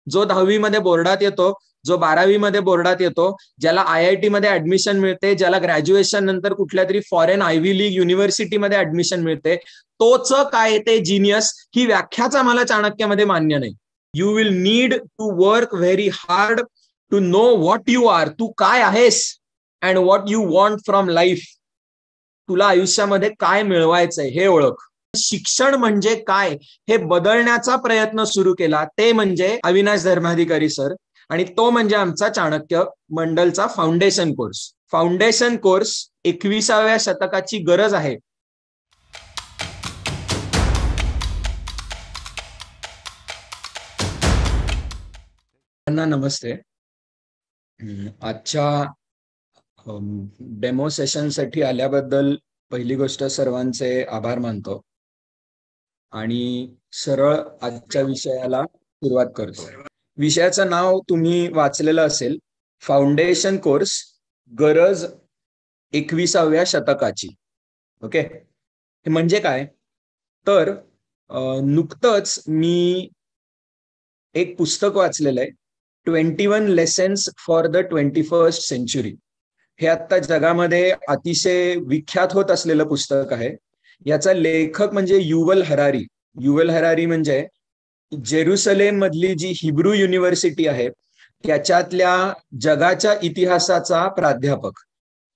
जो 10वी मध्ये बोर्डात येतो, जो 12वी मध्ये बोर्डात येतो, ज्याला IIT मध्ये ऍडमिशन मिळते, ज्याला ग्रॅज्युएशन नंतर कुठल्या तरी फॉरेन आयव्ही लीग युनिव्हर्सिटीमध्ये ऍडमिशन मिळते, तोच काय ते जिनियस, ही व्याख्याच आम्हाला चाणक्यामध्ये मान्य नाही. You will need to work very hard to know what you are, तू काय आहेस, and what you want from life, तुला आयुष्यामध्ये काय मिळवायचंय हे ओळख. शिक्षण म्हणजे काय हे बदलण्याचा प्रयत्न सुरू केला ते म्हणजे अविनाश धर्माधिकारी सर, आणि तो म्हणजे आमचा चाणक्य मंडलचा फाउंडेशन कोर्स. फाउंडेशन कोर्स 21व्या शतकाची गरज आहे. नमस्ते. आजच्या डेमो सेशन साठी आल्याबद्दल पहिली गोष्ट सर्वांचे आभार मानतो आणि सरळ आजच्या विषयाला सुरुवात करतो. विषयाचं नाव तुम्ही वाचलेलं असेल, फाउंडेशन कोर्स, गरज 21व्या शतकाची. ओके, हे म्हणजे काय तर नुकतंच मी एक पुस्तक वाचलेलं आहे, 21 lessons for the 21st century. हे आता जगामध्ये अतिशय विख्यात होत असलेलं पुस्तक आहे. याचा लेखक म्हणजे युवल हरारी. युवल हरारी म्हणजे जेरुसलेम मधली जी हिब्रू युनिव्हर्सिटी आहे त्याच्यातल्या जगाच्या इतिहासाचा प्राध्यापक.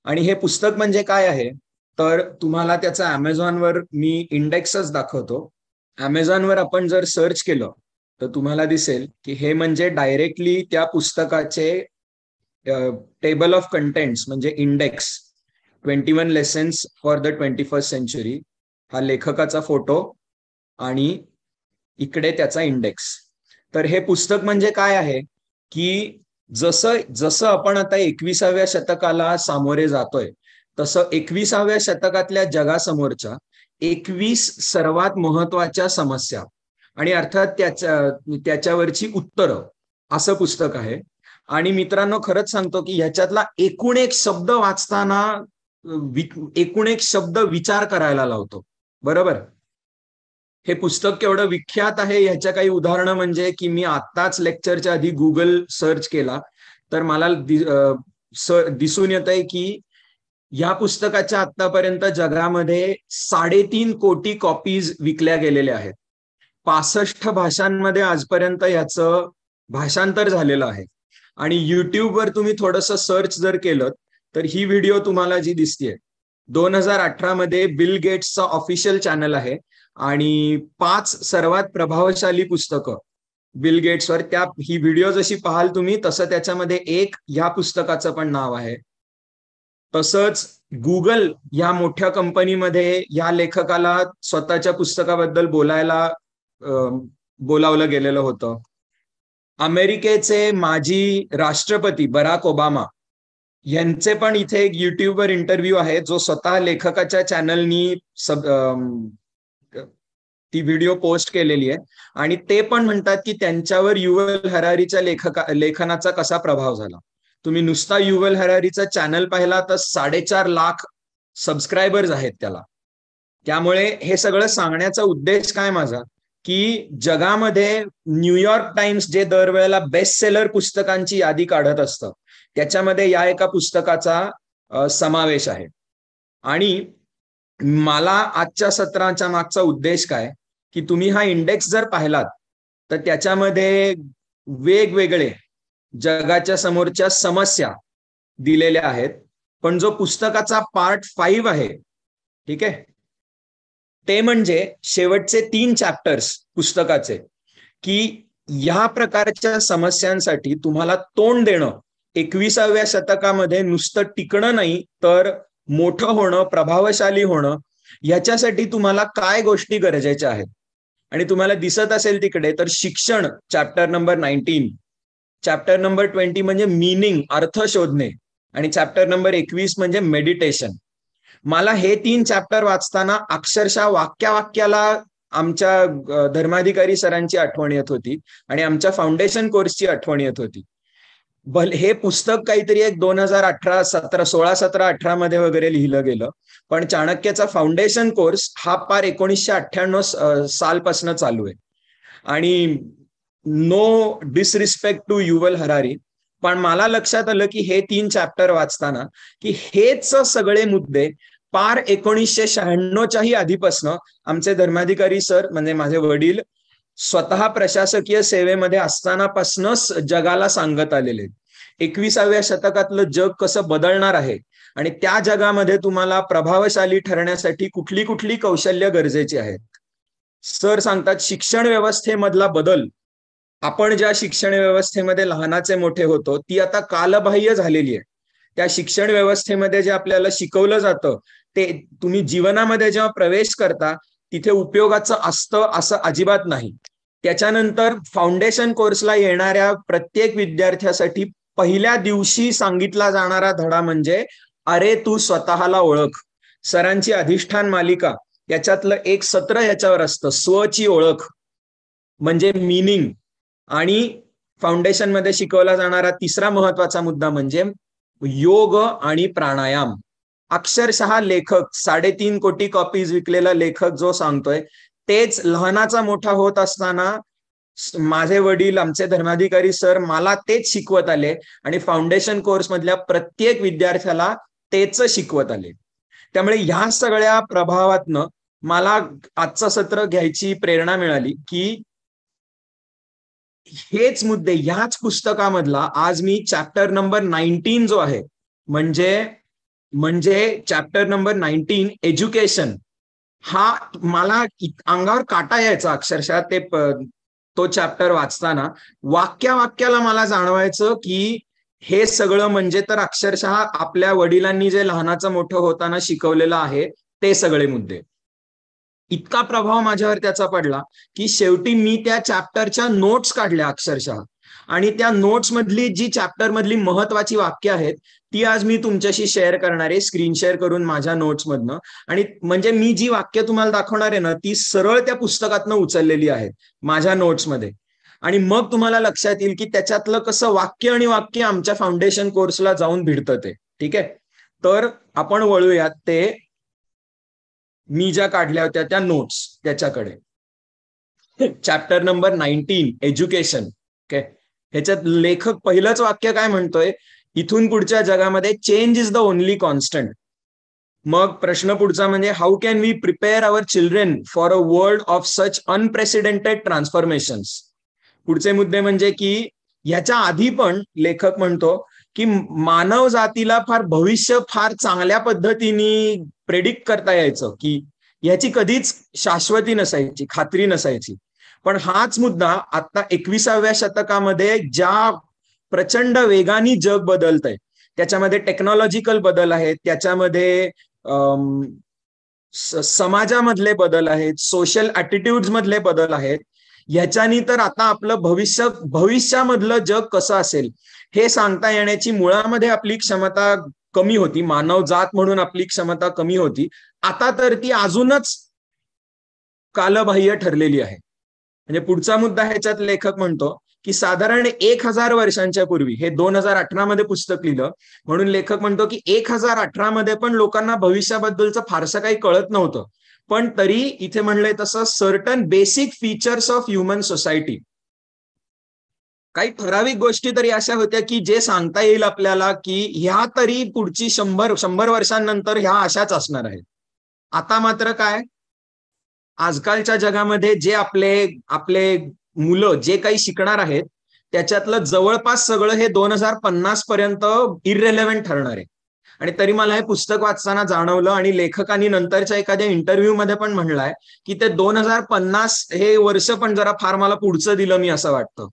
आणि हे पुस्तक म्हणजे काय आहे तर तुम्हाला त्याचा अमेझॉनवर मी इंडेक्सच दाखवतो. अमेझॉनवर आपण जर सर्च केलं तर तुम्हाला दिसेल की हे म्हणजे डायरेक्टली त्या पुस्तकाचे टेबल ऑफ कंटेंट्स म्हणजे index, 21 lessons for the 21st century, हा लेखकाचा फोटो आणि इकडे त्याचा इंडेक्स. तर हे पुस्तक म्हणजे काय आहे की जसं जसं आपण आता 21व्या शतकाला सामोरे जातोय तसं 21व्या शतकातल्या जगासमोरच्या 21 सर्वात महत्वाच्या समस्या आणि अर्थात त्याच्यावरची उत्तरं असं पुस्तक आहे. आणि मित्रांनो, खरंच सांगतो की ह्याच्यातला एकूण एक शब्द वाचताना एकूण एक शब्द विचार करायला लावतो. बरोबर, हे पुस्तक केवढं विख्यात आहे ह्याच्या काही उदाहरणं म्हणजे की मी आत्ताच लेक्चरच्या आधी गुगल सर्च केला तर मला दिसून येत आहे की या पुस्तकाच्या आतापर्यंत जगामध्ये 3.5 कोटी कॉपीज विकल्या गेलेल्या आहेत. 65 भाषांमध्ये आजपर्यंत याचं भाषांतर झालेलं आहे. आणि युट्यूबवर तुम्ही थोडंसं सर्च जर केलं तर ही व्हिडिओ तुम्हाला जी दिसतेय 2018 मध्ये बिल गेट्सचा ऑफिशियल चॅनल आहे आणि 5 सर्वात प्रभावशाली पुस्तकं बिल गेट्सवर, त्या ही व्हिडिओ जशी पाहाल तुम्ही तसं त्याच्यामध्ये एक ह्या पुस्तकाचं पण नाव आहे. तसंच गुगल या मोठ्या कंपनीमध्ये या लेखकाला स्वतःच्या पुस्तकाबद्दल बोलावलं गेलेलं होतं. अमेरिकेचे माजी राष्ट्रपती बराक ओबामा यांचे पण इथे एक युट्यूबवर इंटरव्ह्यू आहे जो स्वतः लेखकाच्या चॅनलनी ती व्हिडिओ पोस्ट केलेली आहे. आणि ते पण म्हणतात की त्यांच्यावर युवल हरारीच्या लेखनाचा कसा प्रभाव झाला. तुम्ही नुसता युवल हरारीचा चॅनल पाहिला तर 4.5 लाख सबस्क्रायबर्स आहेत त्याला. त्यामुळे हे सगळं सांगण्याचा उद्देश काय माझा की जगामध्ये न्यूयॉर्क टाइम्स जे दरवेळेला बेस्ट सेलर पुस्तकांची यादी काढत असतं त्याच्यामध्ये या एका पुस्तकाचा समावेश आहे. आणि मला आजच्या सत्राच्या मागचा उद्देश काय की तुम्ही हा इंडेक्स जर पाहिलात तर त्याच्यामध्ये वेगवेगळे जगाच्या समोरच्या समस्या दिलेल्या आहेत. पण जो पुस्तकाचा पार्ट 5 आहे, ठीक आहे, ते म्हणजे शेवटचे 3 चॅप्टर्स पुस्तकाचे, की या प्रकारच्या समस्यांसाठी तुम्हाला तोंड देणं 21व्या शतकामध्ये नुसतं टिकणं नाही तर मोठं होणं, प्रभावशाली होणं, याच्यासाठी तुम्हाला काय गोष्टी गरजेच्या आहेत. आणि तुम्हाला दिसत असेल तिकडे तर शिक्षण चॅप्टर नंबर 19, चॅप्टर नंबर 20 म्हणजे मीनिंग, अर्थ शोधणे, आणि चॅप्टर नंबर 21 म्हणजे मेडिटेशन. मला हे 3 चॅप्टर वाचताना अक्षरशः वाक्याला आमच्या धर्माधिकारी सरांची आठवण येत होती आणि आमच्या फाउंडेशन कोर्सची आठवण येत होती. हे पुस्तक काहीतरी एक 2016-17 मध्ये वगैरे लिहिलं गेलं, पण चाणक्याचा फाउंडेशन कोर्स हा पार 1998 सालपासून चालू आहे. आणि no disrespect to Yuval Harari, पण मला लक्षात आलं की हे 3 चॅप्टर वाचताना की हेच सगळे मुद्दे पार 1996च्याही आधीपासनं आमचे धर्माधिकारी सर म्हणजे माझे वडील स्वतः प्रशासकीय सेवेमध्ये असतानापासूनच जगाला सांगत आलेले. 21व्या शतकातलं जग कसं बदलणार आहे आणि त्या जगामध्ये तुम्हाला प्रभावशाली ठरण्यासाठी कुठली कुठली कौशल्य गरजेची आहेत. सर सांगतात शिक्षण व्यवस्थेमधला बदल, आपण ज्या शिक्षण व्यवस्थेमध्ये लहानाचे मोठे होतो ती आता कालबाह्य झालेली आहे. त्या शिक्षण व्यवस्थेमध्ये जे आपल्याला शिकवलं जातं ते तुम्ही जीवनामध्ये जेव्हा प्रवेश करता तिथे उपयोगाचं असतं असं अजिबात नाही. त्याच्यानंतर फाउंडेशन कोर्सला येणाऱ्या प्रत्येक विद्यार्थ्यासाठी पहिल्या दिवशी सांगितला जाणारा धडा म्हणजे अरे तू स्वतःला ओळख. सरांची अधिष्ठान मालिका याच्यातलं एक सत्र याच्यावर असतं, स्वची ओळख म्हणजे मीनिंग. आणि फाउंडेशन मध्ये शिकवला जाणारा तिसरा महत्वाचा मुद्दा म्हणजे योग आणि प्राणायाम. अक्षरशः लेखक 3.5 कोटी कॉपीज विकलेला लेखक जो सांगतोय तेच लहानाचा मोठा होत असताना माझे वडील आमचे धर्माधिकारी सर मला तेच शिकवत आले आणि फाउंडेशन कोर्स मधल्या प्रत्येक विद्यार्थ्याला तेच शिकवत आले. त्यामुळे ह्या सगळ्या प्रभावातनं मला आजचं सत्र घ्यायची प्रेरणा मिळाली की हेच मुद्दे ह्याच पुस्तकामधला आज मी चॅप्टर नंबर 19 जो आहे म्हणजे चॅप्टर नंबर 19 एज्युकेशन, हा मला अंगावर काटा यायचा अक्षरशः तो चॅप्टर वाचताना. वाक्याला मला जाणवायचं की हे सगळं म्हणजे तर अक्षरशः आपल्या वडिलांनी जे लहानाचं मोठं होताना शिकवलेलं आहे ते सगळे मुद्दे. इतका प्रभाव माझ्यावर त्याचा पडला की शेवटी मी त्या चॅप्टरच्या नोट्स काढल्या अक्षरशः. आणि त्या नोट्स मधली जी चॅप्टर मधली महत्वाची वाक्य आहेत ती आज मी तुमच्याशी शेअर करणार आहे, स्क्रीन शेअर करून माझ्या नोट्स मधनं. आणि म्हणजे मी जी वाक्य तुम्हाला दाखवणार आहे ना ती सरळ त्या पुस्तकातनं उचललेली आहेत माझ्या नोट्समध्ये. आणि मग तुम्हाला लक्षात येईल की त्याच्यातलं कसं वाक्य आणि वाक्य आमच्या फाउंडेशन कोर्सला जाऊन भिडतं ते. ठीक आहे, तर आपण वळूयात ते मी ज्या काढल्या होत्या त्या नोट्स त्याच्याकडे. Chapter number 19 education. ओके, ह्याच्यात लेखक पहिलंच वाक्य काय म्हणतोय, इथून पुढच्या जगामध्ये change is the only constant. मग प्रश्न पुढचा म्हणजे how can we prepare our children for a world of such unprecedented transformations. पुढचे मुद्दे म्हणजे की ह्याच्या आधी पण लेखक म्हणतो की मानव जातीला भविष्य फार चांगल्या पद्धतीने प्रेडिक्ट करता यायचं की ह्याची कधीच शाश्वती नसायची, खात्री नसायची. पण हाच मुद्दा आता 21व्या शतकामध्ये ज्या प्रचंड वेगाने जग बदलतंय त्याच्यामध्ये टेक्नॉलॉजिकल बदल आहेत, त्याच्यामध्ये समाजामधले बदल आहेत, सोशल ऍटिट्यूड मधले बदल आहेत. ह्याच्यानी तर आता आपलं भविष्यामधलं जग कसं असेल हे सांगता येण्याची मुळामध्ये आपली क्षमता कमी होती, मानव जात म्हणून आपली क्षमता कमी होती. आता तर ती अजूनच कालबाह्य ठरलेली आहे. म्हणजे पुढचा मुद्दा ह्याच्यात लेखक म्हणतो की साधारण 1000 वर्षांच्या पूर्वी, हे 2018 मध्ये पुस्तक लिहिलं म्हणून लेखक म्हणतो की 1018 मध्ये पण लोकांना भविष्याबद्दलचं फारसं काही कळत नव्हतं. पण तरी इथे म्हणलंय तसं certain basic features of human society, काही ठराविक गोष्टी तरी अशा होत्या की जे सांगता येईल आपल्याला की ह्या तरी पुढची 100 वर्षांनंतर ह्या अशाच असणार आहेत. आता मात्र काय, आजकालच्या जगामध्ये जे आपले मुलं जे काही शिकणार आहेत त्याच्यातलं जवळपास सगळं हे 2050 पर्यंत इररिलेव्हंट ठरणार आहे. आणि तरी मला हे पुस्तक वाचताना जाणवलं आणि लेखकांनी नंतरच्या एखाद्या इंटरव्ह्यू मध्ये पण म्हणलंय की ते 2050 हे वर्ष पण जरा फार मला पुढचं दिलं मी असं वाटतं.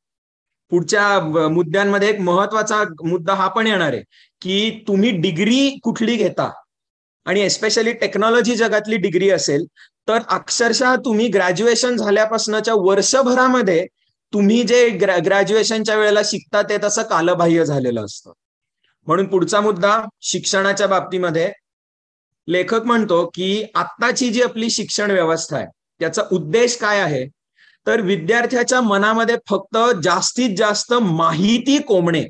पुढच्या मुद्द्यांमध्ये एक महत्वाचा मुद्दा हा पण येणार आहे की तुम्ही डिग्री कुठली घेता आणि एस्पेशली टेक्नॉलॉजी जगातली डिग्री असेल तर अक्षरशः तुम्ही ग्रॅज्युएशन झाल्यापासूनच्या वर्षभरामध्ये तुम्ही जे ग्रॅज्युएशनच्या वेळेला शिकता ते तसं कालबाह्य झालेलं असतं. म्हणून पुढचा मुद्दा शिक्षणाच्या बाबतीमध्ये लेखक म्हणतो की आत्ताची जी आपली शिक्षण व्यवस्था आहे त्याचा उद्देश काय आहे, तर विद्यार्थ्याच्या मनामध्ये फक्त जास्तीत जास्त माहिती कोंबणे.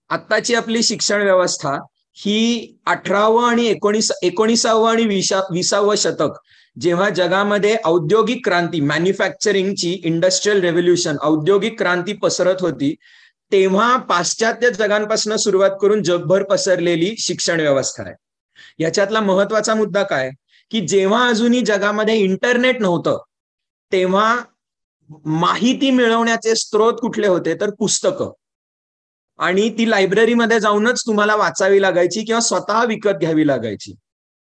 आत्ताची आपली शिक्षण व्यवस्था ही 18वं आणि 19वं आणि 20वं शतक जेव्हा जगामध्ये औद्योगिक क्रांती, मॅन्युफॅक्चरिंगची, इंडस्ट्रियल रेव्होल्युशन, औद्योगिक क्रांती पसरत होती, तेव्हा पाश्चात्य जगांपासून सुरुवात करून जगभर पसरलेली शिक्षण व्यवस्था आहे. याच्यातला महत्वाचा मुद्दा काय, की जेव्हा अजूनही जगामध्ये इंटरनेट नव्हतं, तेव्हा माहिती मिळवण्याचे स्रोत कुठले होते, तर पुस्तकं. आणि ती लायब्ररीमध्ये जाऊनच तुम्हाला वाचावी लागायची किंवा स्वतः विकत घ्यावी लागायची.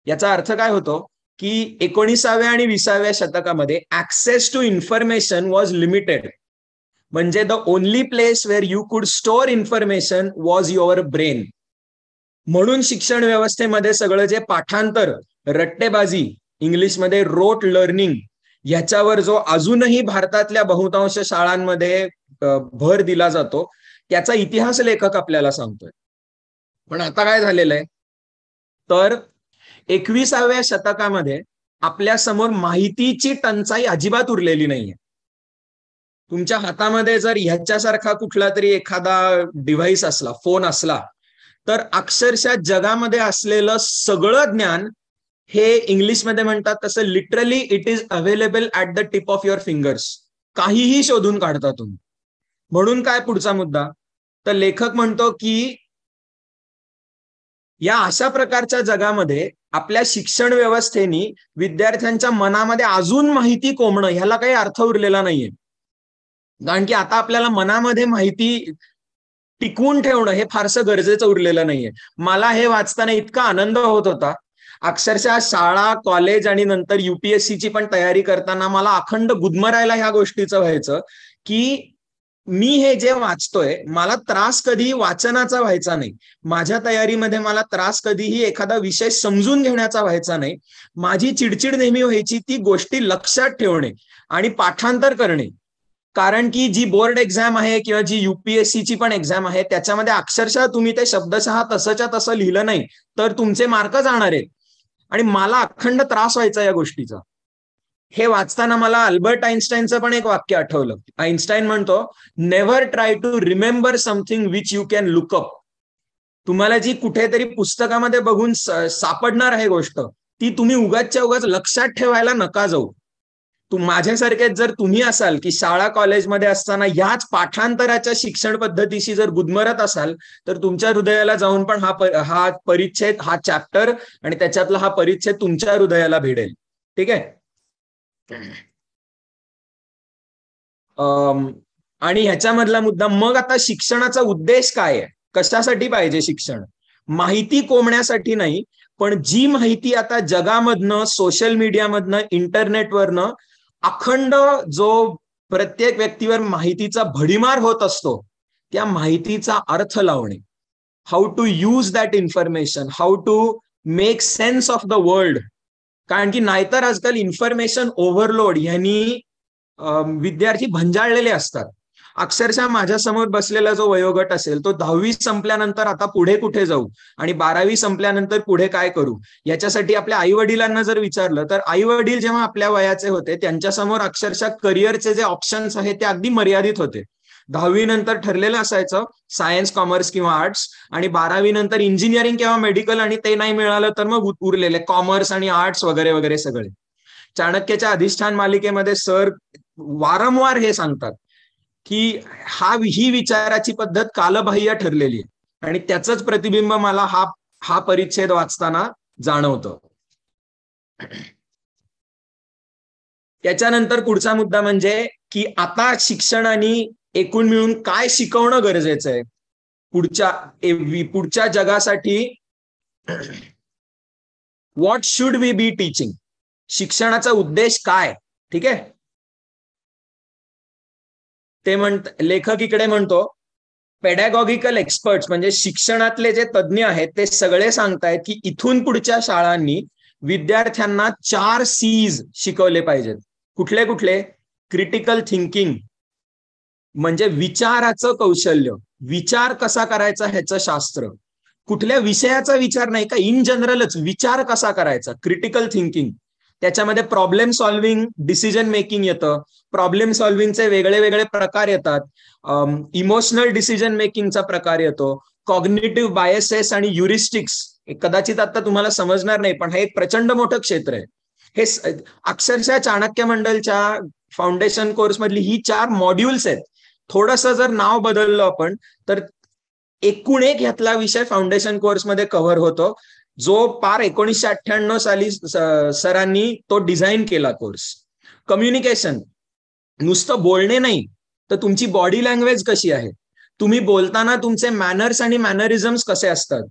याचा अर्थ काय होतो, की 19व्या आणि 20व्या शतकामध्ये access to information was limited. म्हणजे the only place where you could store information was your brain. म्हणून शिक्षण व्यवस्थेमध्ये सगळं जे पाठांतर, रट्टेबाजी, इंग्लिशमध्ये रोट लर्निंग, ह्याच्यावर जो अजूनही भारतातल्या बहुतांश शाळांमध्ये भर दिला जातो, त्याचा इतिहास लेखक आपल्याला सांगतोय. पण आता काय झालेलं आहे, तर 21व्या शतकामध्ये आपल्या समोर माहितीची टंचाई अजिबात उरलेली नाहीये. तुमच्या हातामध्ये जर ह्याच्यासारखा कुठला तरी एखादा डिव्हाइस असला, फोन असला, तर अक्षरशः जगामध्ये असलेलं सगळं ज्ञान, हे इंग्लिशमध्ये म्हणतात तसं, literally it is available at the tip of your fingers. काहीही शोधून काढता तुम्ही. म्हणून काय पुढचा मुद्दा, तर लेखक म्हणतो की या अशा प्रकारच्या जगामध्ये आपल्या शिक्षण व्यवस्थेने विद्यार्थ्यांच्या मनामध्ये अजून माहिती कोंबणं, ह्याला काही अर्थ उरलेला नाहीये. कारण की आता आपल्याला मनामध्ये माहिती टिकवून ठेवणं हे फारसं गरजेचं उरलेलं नाहीये. मला हे वाचताना इतका आनंद होत होता, अक्षरशः शाळा, कॉलेज आणि नंतर युपीएससीची पण तयारी करताना मला अखंड गुदमरायला ह्या गोष्टीचं व्हायचं, की मी हे जे वाचतोय, मला त्रास कधीही वाचनाचा व्हायचा नाही. माझ्या तयारीमध्ये मला त्रास कधीही एखादा विषय समजून घेण्याचा व्हायचा नाही. माझी चिडचिड नेहमी व्हायची ती गोष्टी लक्षात ठेवणे आणि पाठांतर करणे. कारण की जी बोर्ड एक्झाम आहे किंवा जी युपीएससीची पण एक्झाम आहे, त्याच्यामध्ये अक्षरशः तुम्ही ते शब्दशः तसंच्या तसं लिहिलं नाही तर तुमचे मार्क जाणार आहेत. आणि मला अखंड त्रास व्हायचा या गोष्टीचा. हे वाचताना मला अल्बर्ट आईन्स्टाईनचं पण एक वाक्य आठवलं. आईन्स्टाईन म्हणतो, never try to remember something which you can look up. तुम्हाला जी कुठेतरी पुस्तकामध्ये बघून सापडणार आहे गोष्ट, ती तुम्ही उगाचच्या उगाच लक्षात ठेवायला नका जाऊ. माझ्यासारखेच जर तुम्ही असाल की शाळा कॉलेजमध्ये असताना ह्याच पाठांतराच्या शिक्षण पद्धतीशी जर गुदमरत असाल, तर तुमच्या हृदयाला जाऊन पण हा परिच्छेद, हा चॅप्टर आणि त्याच्यातला हा परिच्छेद तुमच्या हृदयाला भिडेल. ठीक आहे. आणि ह्याच्यामधला मुद्दा, मग आता शिक्षणाचा उद्देश काय आहे, कशासाठी पाहिजे शिक्षण? माहिती कोंबण्यासाठी नाही, पण जी माहिती आता जगामधनं, सोशल मीडियामधनं, इंटरनेटवरनं अखंड जो प्रत्येक व्यक्तीवर माहितीचा भडीमार होत असतो, त्या माहितीचा अर्थ लावणे, how to use that information, how to make sense of the world. कारण की नाहीतर आजकाल इन्फॉर्मेशन ओव्हरलोड ह्यांनी विद्यार्थी भंजाळलेले असतात. अक्षरशः माझ्यासमोर बसलेला जो वयोगट असेल, तो 10वी संपल्यानंतर आता पुढे कुठे जाऊ आणि 12वी संपल्यानंतर पुढे काय करू, याच्यासाठी आपल्या आई वडिलांना जर विचारलं, तर आई वडील जेव्हा आपल्या वयाचे होते, त्यांच्यासमोर अक्षरशः करिअरचे जे ऑप्शन्स आहेत ते अगदी मर्यादित होते. 10वी नंतर ठरलेलं असायचं सायन्स, कॉमर्स किंवा आर्ट्स, आणि 12वी नंतर इंजिनिअरिंग किंवा मेडिकल, आणि ते नाही मिळालं तर मग उरलेले कॉमर्स आणि आर्ट्स वगैरे वगैरे सगळे. चाणक्याच्या अधिष्ठान मालिकेमध्ये सर वारंवार हे सांगतात की ही विचाराची पद्धत कालबाह्य ठरलेली आहे, आणि त्याचंच प्रतिबिंब मला हा परिच्छेद वाचताना जाणवतं. त्याच्यानंतर पुढचा मुद्दा म्हणजे की आता शिक्षणाने एकूण मिळून काय शिकवणं गरजेचं आहे पुढच्या जगासाठी. What should we be teaching, शिक्षणाचा उद्देश काय? ठीक आहे. ते लेखक इकडे म्हणतो, पेडॅगॉगिकल एक्सपर्ट्स म्हणजे शिक्षणातले जे तज्ज्ञ आहेत ते सगळे सांगतायत की इथून पुढच्या शाळांनी विद्यार्थ्यांना 4 C's शिकवले पाहिजेत. कुठले कुठले? क्रिटिकल थिंकिंग म्हणजे विचाराचं कौशल्य, विचार कसा करायचा ह्याचं शास्त्र. कुठल्या विषयाचा विचार नाही का, इन जनरलच विचार कसा करायचा, क्रिटिकल थिंकिंग. त्याच्यामध्ये प्रॉब्लेम सॉल्व्हिंग, डिसिजन मेकिंग येतं. प्रॉब्लेम सॉल्व्हिंगचे वेगळे वेगळे प्रकार येतात. इमोशनल डिसिजन मेकिंगचा प्रकार येतो. कॉग्निटिव्ह बायसेस आणि युरिस्टिक्स, कदाचित आता तुम्हाला समजणार नाही, पण हे एक प्रचंड मोठं क्षेत्र आहे. हे अक्षरशः चाणक्य मंडलच्या फाउंडेशन कोर्स मधली ही 4 मॉड्यूल्स आहेत. थोडंसं जर नाव बदललं आपण तर एकूण एक ह्यातला विषय फाउंडेशन कोर्समध्ये कव्हर होतो, जो पार 1998 साली सरांनी तो डिझाईन केला कोर्स. कम्युनिकेशन नुसतं बोलणे नाही, तर तुमची बॉडी लँग्वेज कशी आहे, तुम्ही बोलताना तुमचे मॅनर्स आणि मॅनरिझम्स कसे असतात,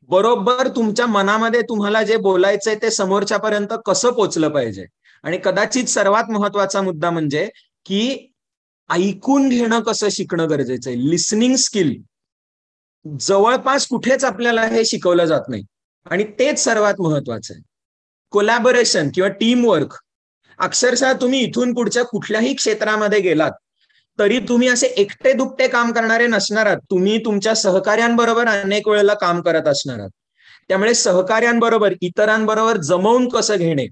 बरोबर तुमच्या मनामध्ये तुम्हाला जे बोलायचंय ते समोरच्यापर्यंत कसं पोचलं पाहिजे. आणि कदाचित सर्वात महत्वाचा मुद्दा म्हणजे की ऐकून घेणं कसं शिकणं गरजेचं आहे. लिसनिंग स्किल जवळपास कुठेच आपल्याला हे शिकवलं जात नाही आणि तेच सर्वात महत्वाचं आहे. कोलॅबोरेशन किंवा टीम वर्क, अक्षरशः तुम्ही इथून पुढच्या कुठल्याही क्षेत्रामध्ये गेलात तरी तुम्ही असे एकटे दुकटे काम करणारे नसणार आहात. तुम्ही तुमच्या सहकार्यांबरोबर अनेक वेळेला काम करत असणार आहात. त्यामुळे सहकार्यांबरोबर, इतरांबरोबर जमवून कसं घेणे,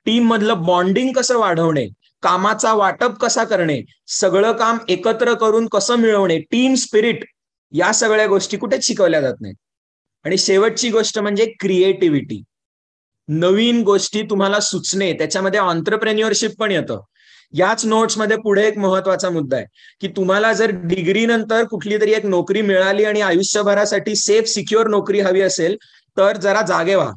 टीम मधलं बॉन्डिंग कसं वाढवणे, कामाचा वाटप कसा करणे, सगळं काम एकत्र करून कसं मिळवणे, टीम स्पिरिट, या सगळ्या गोष्टी कुठेच शिकवल्या जात नाहीत. आणि शेवटची गोष्ट म्हणजे क्रिएटिव्हिटी. नवीन गोष्टी तुम्हाला सुचणे, त्याच्यामध्ये ऑन्टरप्रेन्युअरशिप पण येतं. याच नोट्समध्ये पुढे एक महत्वाचा मुद्दा आहे की तुम्हाला जर डिग्री नंतर कुठली तरी एक नोकरी मिळाली आणि आयुष्यभरासाठी सेफ सिक्युअर नोकरी हवी असेल तर जरा जागे व्हा.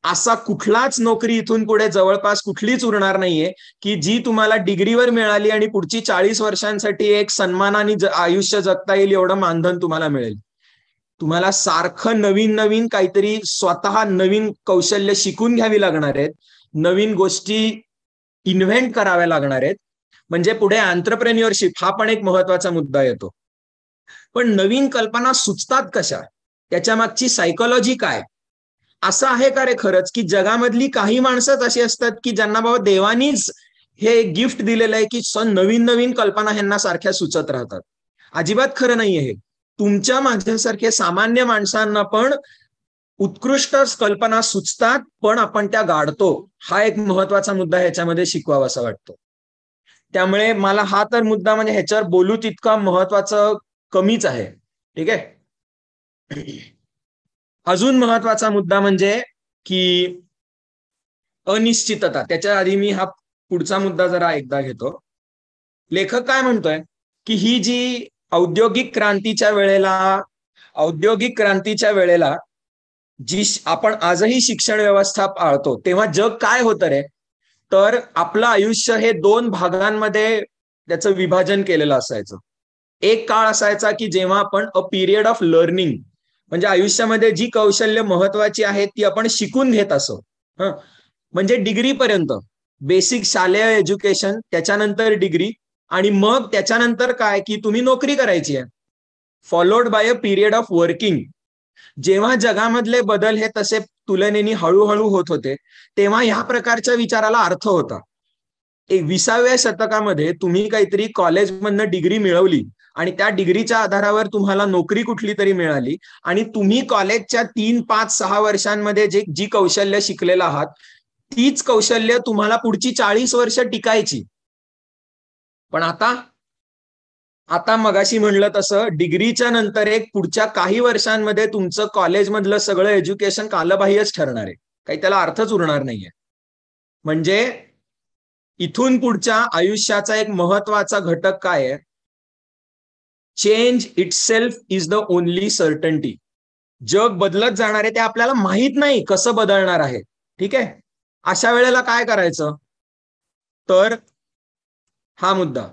असा कुठलाच नोकरी इथून पुढे जवळपास कुठलीच उरणार नाहीये की जी तुम्हाला डिग्रीवर मिळाली आणि पुढची 40 वर्षांसाठी एक सन्मानाने आयुष्य जगता येईल एवढं मानधन तुम्हाला मिळेल. तुम्हाला सारखं नवीन नवीन काहीतरी स्वतः नवीन कौशल्य शिकून घ्यावी लागणार आहेत, नवीन गोष्टी इन्व्हेंट कराव्या लागणार आहेत. म्हणजे पुढे एंटरप्रेन्युअरशिप हा पण एक महत्वाचा मुद्दा येतो. पण नवीन कल्पना सुचतात कशा, त्याच्या मागची सायकोलॉजी काय. असं आहे का रे खरंच की जगामधली काही माणसंच अशी असतात की ज्यांना बाबा देवानीच हे गिफ्ट दिलेलं आहे की नवीन नवीन कल्पना ह्यांना सारख्या सुचत राहतात. अजिबात खरं नाहीये हे. तुमच्या माझ्यासारखे सामान्य माणसांना पण उत्कृष्ट कल्पना सुचतात, पण आपण त्या गाडतो. हा एक महत्वाचा मुद्दा ह्याच्यामध्ये शिकवावा असं वाटतं. त्यामुळे मला हा तर मुद्दा म्हणजे ह्याच्यावर बोलू तितका महत्वाचं कमीच आहे. ठीक आहे. अजून महत्वाचा मुद्दा म्हणजे की अनिश्चितता. त्याच्या आधी मी हा पुढचा मुद्दा जरा एकदा घेतो. लेखक काय म्हणतोय की ही जी औद्योगिक क्रांतीच्या वेळेला जी आपण आजही शिक्षण व्यवस्था पाळतो तेव्हा जग काय होतं रे, तर आपलं आयुष्य हे 2 भागांमध्ये त्याचं विभाजन केलेलं असायचं. एक काळ असायचा की जेव्हा आपण अ पिरियड ऑफ लर्निंग, म्हणजे आयुष्यामध्ये जी कौशल्य महत्वाची आहेत ती आपण शिकून घेत असो. म्हणजे डिग्रीपर्यंत बेसिक शालेय एज्युकेशन, त्याच्यानंतर डिग्री, आणि मग त्याच्यानंतर काय की तुम्ही नोकरी करायची आहे, followed by a period of working. जेव्हा जगामधले बदल हे तसे तुलनेने हळूहळू होत होते तेव्हा ह्या प्रकारच्या विचाराला अर्थ होता. 20व्या शतकामध्ये तुम्ही काहीतरी कॉलेजमधनं डिग्री मिळवली आणि त्या डिग्रीच्या आधारावर तुम्हाला नोकरी कुठली तरी मिळाली आणि तुम्ही कॉलेजच्या 3, 5, 6 वर्षांमध्ये जी कौशल्य शिकलेला आहात तीच कौशल्य तुम्हाला पुढची 40 वर्ष टिकायची. पण आता मगाशी म्हणलं तसं डिग्रीच्या नंतर एक पुढच्या काही वर्षांमध्ये तुमचं कॉलेजमधलं सगळं एज्युकेशन कालबाह्यच ठरणार आहे, काही त्याला अर्थच उरणार नाहीये. म्हणजे इथून पुढच्या आयुष्याचा एक महत्वाचा घटक काय आहे, change itself is the only certainty. जग बदलत जाणार आहे, ते आपल्याला माहित नाही कसं बदलणार आहे. ठीक आहे. अशा वेळेला काय करायचं, तर हा मुद्दा,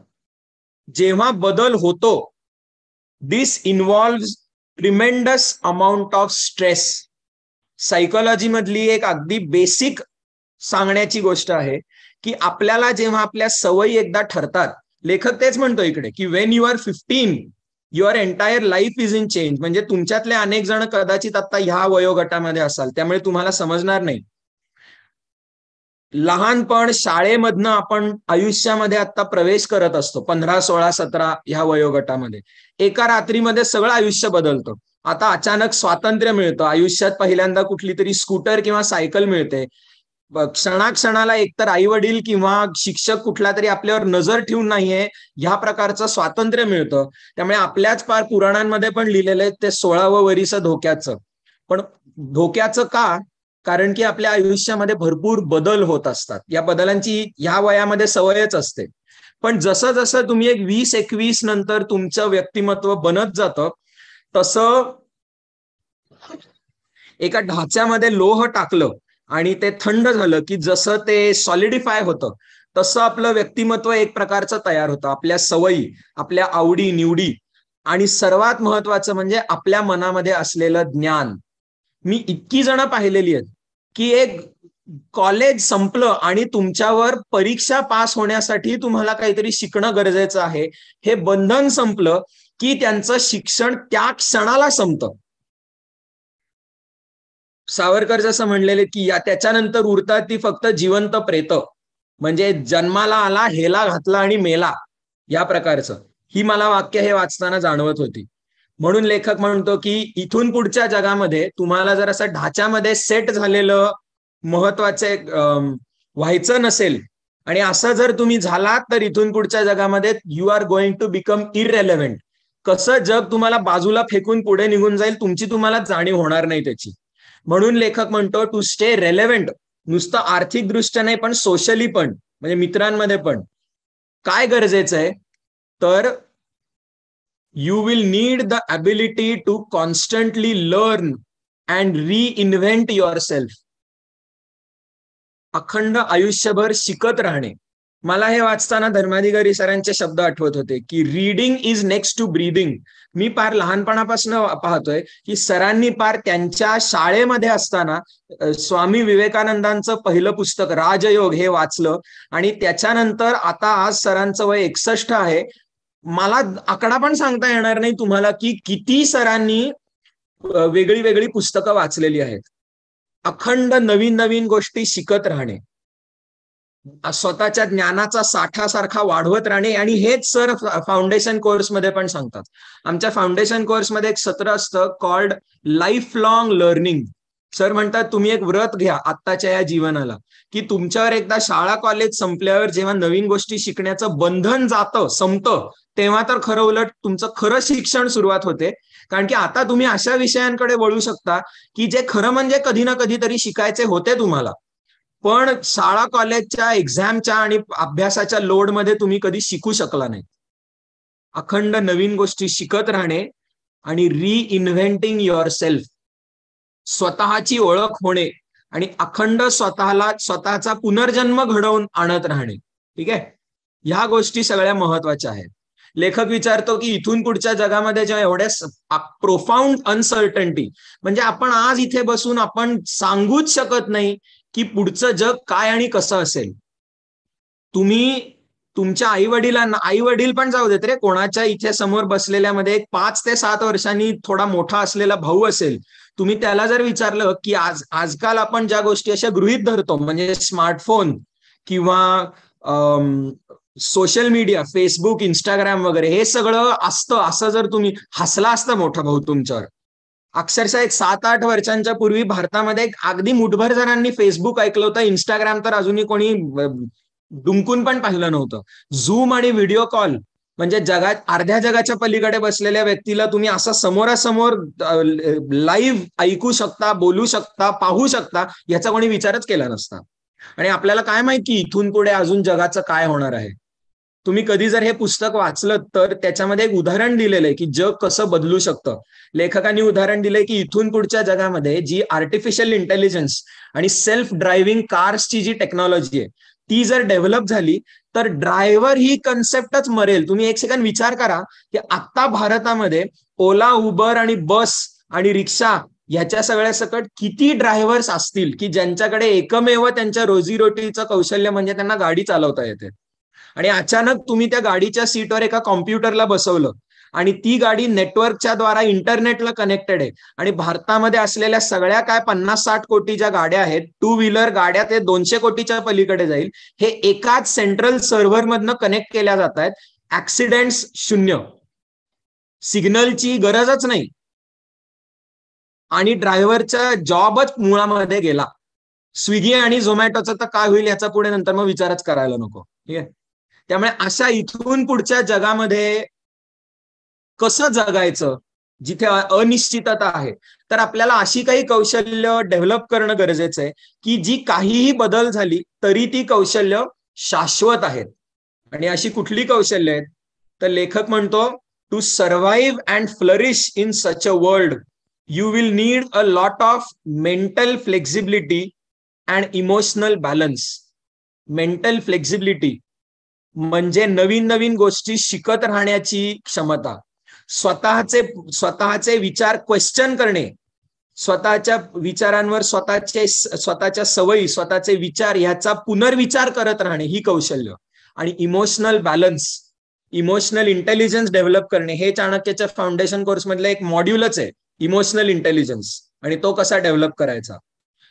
जेव्हा बदल होतो this involve tremendous amount of stress. Psychology मधली एक अगदी बेसिक सांगण्याची गोष्ट आहे की आपल्याला जेव्हा आपल्या सवयी एकदा ठरतात, लेखक तेच म्हणतो इकडे की when you are 15 your entire life is in change. म्हणजे तुमच्यातले अनेक जण कदाचित आता ह्या वयोगटामध्ये असाल, त्यामुळे तुम्हाला समजणार नाही. लहानपण शाळेमधनं आपण आयुष्यामध्ये आता प्रवेश करत असतो, 15, 16, 17 ह्या वयोगटामध्ये. एका रात्रीमध्ये सगळं आयुष्य बदलतं. आता अचानक स्वातंत्र्य मिळतं, आयुष्यात पहिल्यांदा कुठली तरी स्कूटर किंवा सायकल मिळते. क्षणाक्षणाला एकतर आई वडील किंवा शिक्षक कुठला तरी आपल्यावर नजर ठेवून नाहीये ह्या प्रकारचं स्वातंत्र्य मिळतं. त्यामुळे आपल्याच पार पुराणांमध्ये पण लिहिलेलं आहे ते 16वं वरीस धोक्याचं. पण धोक्याचं का, कारण की आपल्या आयुष्यामध्ये भरपूर बदल होत असतात. या बदलांची ह्या वयामध्ये सवयच असते. पण जसं जसं तुम्ही एक 20-21 नंतर तुमचं व्यक्तिमत्व बनत जातं, तसं एका ढाच्यामध्ये लोह टाकलं आणि ते थंड झालं की जसं ते सॉलिडिफाय होतं, तसं आपलं व्यक्तिमत्व एक प्रकारचं तयार होतं. आपल्या सवयी, आपल्या आवडी निवडी आणि सर्वात महत्वाचं म्हणजे आपल्या मनामध्ये असलेलं ज्ञान. मी इतकी जण पाहिलेली आहेत की एक कॉलेज संपलं आणि तुमच्यावर परीक्षा पास होण्यासाठी तुम्हाला काहीतरी शिकणं गरजेचं आहे, हे बंधन संपलं की त्यांचं शिक्षण त्या क्षणाला संपतं. सावरकर जसं म्हणलेले की या त्याच्यानंतर उरतात ती फक्त जिवंत प्रेत, म्हणजे जन्माला आला, हेला घातला आणि मेला, या प्रकारचं. ही मला वाक्य हे वाचताना जाणवत होती. म्हणून लेखक म्हणतो की इथून पुढच्या जगामध्ये तुम्हाला जर असं ढाच्यामध्ये सेट झालेलं महत्वाचे व्हायचं नसेल आणि असं जर तुम्ही झालात तर इथून पुढच्या जगामध्ये you are going to become irrelevant. कसं जग तुम्हाला बाजूला फेकून पुढे निघून जाईल तुमची तुम्हाला जाणीव होणार नाही त्याची. म्हणून लेखक म्हणतो टू स्टे रेलेव्हंट, नुसतं आर्थिक दृष्ट्या नाही पण सोशली पण, म्हणजे मित्रांमध्ये पण काय गरजेचं आहे तर you will need the ability to constantly learn and reinvent yourself. अखंड आयुष्यभर शिकत राहणे. मला हे वाचताना धर्माधिकारी सरांचे शब्द आठवत होते की reading is next to breathing. मी पार लहानपणापासून पाहतोय की सरांनी पार त्यांच्या शाळेमध्ये असताना स्वामी विवेकानंदांचं पहिलं पुस्तक राजयोग हे वाचलं आणि त्याच्यानंतर आता आज सरांचं वय 61 आहे. मला आकडा पण सांगता येणार नाही तुम्हाला की किती सरांनी वेगळी वेगळी पुस्तकं वाचलेली आहेत. अखंड नवीन नवीन गोष्टी शिकत राहणे, स्वतःच्या ज्ञानाचा साठा सारखा वाढवत राहणे. आणि हेच सर फाउंडेशन कोर्समध्ये पण सांगतात. आमच्या फाउंडेशन कोर्समध्ये एक सत्र असतं called life long learning. Sir म्हणतात तुम्ही एक व्रत घ्या आत्ताच्या या जीवनाला, की तुमच्यावर एकदा शाळा कॉलेज संपल्यावर जेव्हा नवीन गोष्टी शिकण्याचं बंधन जातं, संपतं, तेव्हा तर खरं उलट तुमचं खरं शिक्षण सुरुवात होते. कारण की आता तुम्ही अशा विषयांकडे वळू शकता की जे खरं म्हणजे कधी ना कधीतरी शिकायचे होते तुम्हाला, पण शाळा कॉलेजच्या एक्झामच्या आणि अभ्यासाच्या लोडमध्ये तुम्ही कधी शिकू शकला नाही. अखंड नवीन गोष्टी शिकत राहणे आणि रिइन्व्हेंटिंग युअर सेल्फ, स्वतःची ओळख होणे आणि अखंड स्वतःचा पुनर्जन्म घडवून आणत राहणे. ठीक आहे, ह्या गोष्टी सगळ्या महत्वाच्या आहेत. लेखक विचारतो की इथून पुढच्या जगामध्ये जेव्हा एवढ्या प्रोफाउंड अनसर्टन्टी, म्हणजे आपण आज इथे बसून आपण सांगूच शकत नाही की पुढचं जग काय आणि कसं असेल. तुम्ही तुमच्या आई वडील पण जाऊ देत रे, कोणाच्या इथे समोर बसलेल्यामध्ये 5 ते 7 वर्षांनी थोडा मोठा असलेला भाऊ असेल, तुम्ही त्याला जर विचारलं की आजकाल आपण ज्या गोष्टी अशा गृहीत धरतो म्हणजे स्मार्टफोन किंवा सोशल मीडिया, फेसबुक, इंस्टाग्राम वगैरे हे सगळं असतं, असं जर तुम्ही हसला असता मोठा भाऊ तुमच्यावर, अक्षरशः एक 7-8 वर्षांच्या पूर्वी भारतामध्ये अगदी मुठभर जणांनी फेसबुक ऐकलं होतं, इंस्टाग्राम तर अजूनही कोणी डुंकून पण पाहिलं नव्हतं. झूम आणि व्हिडिओ कॉल म्हणजे अर्ध्या जगाच्या पलीकडे बसलेल्या व्यक्तीला तुम्ही असं समोरासमोर लाईव्ह ऐकू शकता, बोलू शकता, पाहू शकता, याचा कोणी विचारच केला नसता. आणि आपल्याला काय माहिती इथून पुढे अजून जगाचं काय होणार आहे. तुम्ही कधी जर हे पुस्तक वाचलं तर त्याच्यामध्ये एक उदाहरण दिलेलं आहे की जग कसं बदलू शकतं. लेखकांनी उदाहरण दिलंय की इथून पुढच्या जगामध्ये जी आर्टिफिशियल इंटेलिजन्स आणि सेल्फ ड्रायव्हिंग कार्सची जी टेक्नॉलॉजी आहे ती जर डेव्हलप झाली तर ड्रायव्हर ही कन्सेप्टच मरेल. तुम्ही एक सेकंड विचार करा की आता भारतामध्ये ओला, उबर आणि बस आणि रिक्षा ह्याच्या सगळ्या सकट किती ड्रायव्हर्स असतील की ज्यांच्याकडे एकमेव त्यांच्या रोजीरोटीचं कौशल्य म्हणजे त्यांना गाडी चालवता येते. आणि अचानक तुम्ही त्या गाडीच्या सीटवर एका कॉम्प्युटरला बसवलं आणि ती गाडी नेटवर्कच्या द्वारा इंटरनेटला कनेक्टेड आहे आणि भारतामध्ये असलेल्या सगळ्या काय 50-60 कोटी ज्या गाड्या आहेत, टू व्हीलर गाड्या, ते 200 कोटीच्या पलीकडे जाईल. हे एकाच सेंट्रल सर्व्हर मधनं कनेक्ट केल्या जात आहेत. ऍक्सिडेंट्स शून्य, सिग्नलची गरजच नाही आणि ड्रायव्हरचा जॉबच मुळामध्ये गेला. स्विगी आणि झोमॅटोचं तर काय होईल याचा पुढे नंतर मग विचारच करायला नको. ठीक आहे, त्यामुळे अशा इथून पुढच्या जगामध्ये कसं जगायचं जिथे अनिश्चितता आहे, तर आपल्याला अशी काही कौशल्य डेव्हलप करणं गरजेचं आहे की जी काहीही बदल झाली तरी ती कौशल्य शाश्वत आहेत. आणि अशी कुठली कौशल्य आहेत? तर लेखक म्हणतो, to survive and flourish in such a world you will need a lot of mental flexibility and emotional balance. Mental flexibility म्हणजे नवीन नवीन गोष्टी शिकत राहण्याची क्षमता, स्वतःचे विचार क्वेश्चन करणे, स्वतःच्या विचारांवर स्वतःच्या सवयी, स्वतःचे विचार ह्याचा पुनर्विचार करत राहणे ही कौशल्य. आणि emotional balance, emotional intelligence develop करणे हे चाणक्यच्या फाउंडेशन कोर्स मधलं एक मॉड्यूलच आहे, इमोशनल इंटेलिजन्स. आणि तो कसा डेव्हलप करायचा.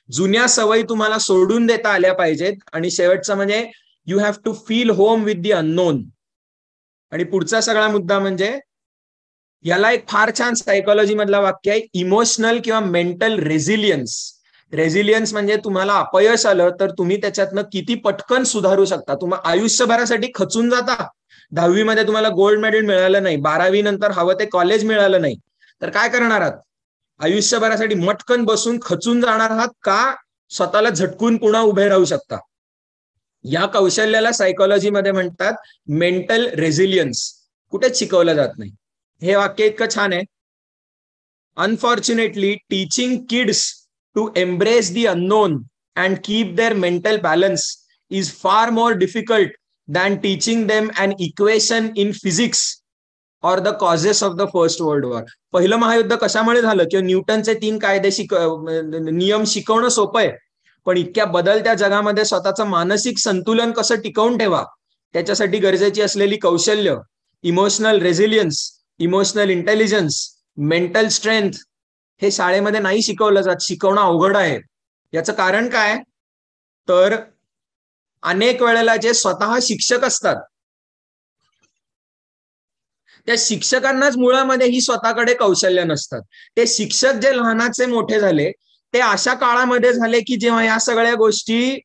जुन्या सवयी तुम्हाला सोडून देता आल्या पाहिजेत. आणि शेवटचा म्हणजे you have to feel home with the unknown. आणि पुढचा सगळा मुद्दा म्हणजे याला एक फार छान सायकोलॉजी मधला वाक्य आहे, इमोशनल किंवा मेंटल रेझिलियन्स. रेझिलियन्स म्हणजे तुम्हाला अपयश आलं तर तुम्ही त्याच्यातनं किती पटकन सुधारू शकता. तुम्हाला आयुष्यभरासाठी खचून जाता. 10वी मध्ये तुम्हाला गोल्ड मेडल मिळालं नाही, 12वी नंतर हवं ते कॉलेज मिळालं नाही, तर काय करणार आहात? आयुष्यभरासाठी मटकन बसून खचून जाणार आहात का स्वतःला झटकून पुन्हा उभे राहू शकता? या कौशल्याला सायकोलॉजीमध्ये म्हणतात मेंटल रेझिलियन्स. कुठेच शिकवलं जात नाही. हे वाक्य इतकं छान आहे, unfortunately teaching kids to embrace the unknown and keep their mental balance is far more difficult than teaching them an equation in physics or the causes of the first world war. पहिलं महायुद्ध कशामुळे झालं? किंवा न्यूटनचे 3 कायदे नियम शिकवणं सोपं आहे, पण इतक्या बदलत्या जगामध्ये स्वतःचं मानसिक संतुलन कसं टिकवून ठेवा त्याच्यासाठी गरजेची असलेली कौशल्य, emotional resilience, emotional intelligence, mental strength हे शाळेमध्ये नाही शिकवलं जात. शिकवणं अवघड आहे. याचं कारण काय? तर अनेक वेळेला जे स्वतः शिक्षक असतात त्या शिक्षकांनाच मुळामध्ये ही स्वतःकडे कौशल्य नसतात. ते शिक्षक जे लहानाचे मोठे झाले ते अशा काळामध्ये झाले की जेव्हा या सगळ्या गोष्टी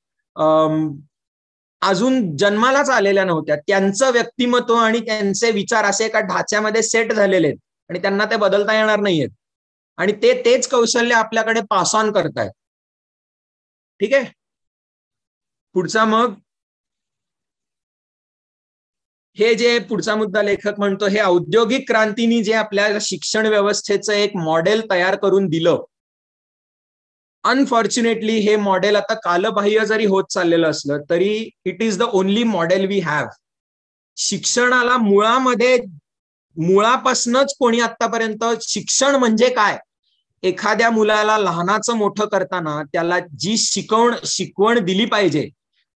अजून जन्मालाच आलेल्या नव्हत्या. त्यांचं व्यक्तिमत्व आणि त्यांचे विचार असे एका ढाच्यामध्ये सेट झालेले आहेत आणि त्यांना ते बदलता येणार नाहीयेत. आणि तेच कौशल्य आपल्याकडे पास ऑन करतायत. ठीक आहे. पुढचा मग हे जे पुढचा मुद्दा लेखक म्हणतो, हे औद्योगिक क्रांतीने जे आपल्या शिक्षण व्यवस्थेचं एक मॉडेल तयार करून दिलं, अनफॉर्च्युनेटली हे मॉडेल आता कालबाह्य जरी होत चाललेलं असलं तरी it is the only model we have. शिक्षणाला मुळापासूनच कोणी आतापर्यंत शिक्षण म्हणजे काय, एखाद्या मुलाला लहानाचं मोठं करताना त्याला जी शिकवण दिली पाहिजे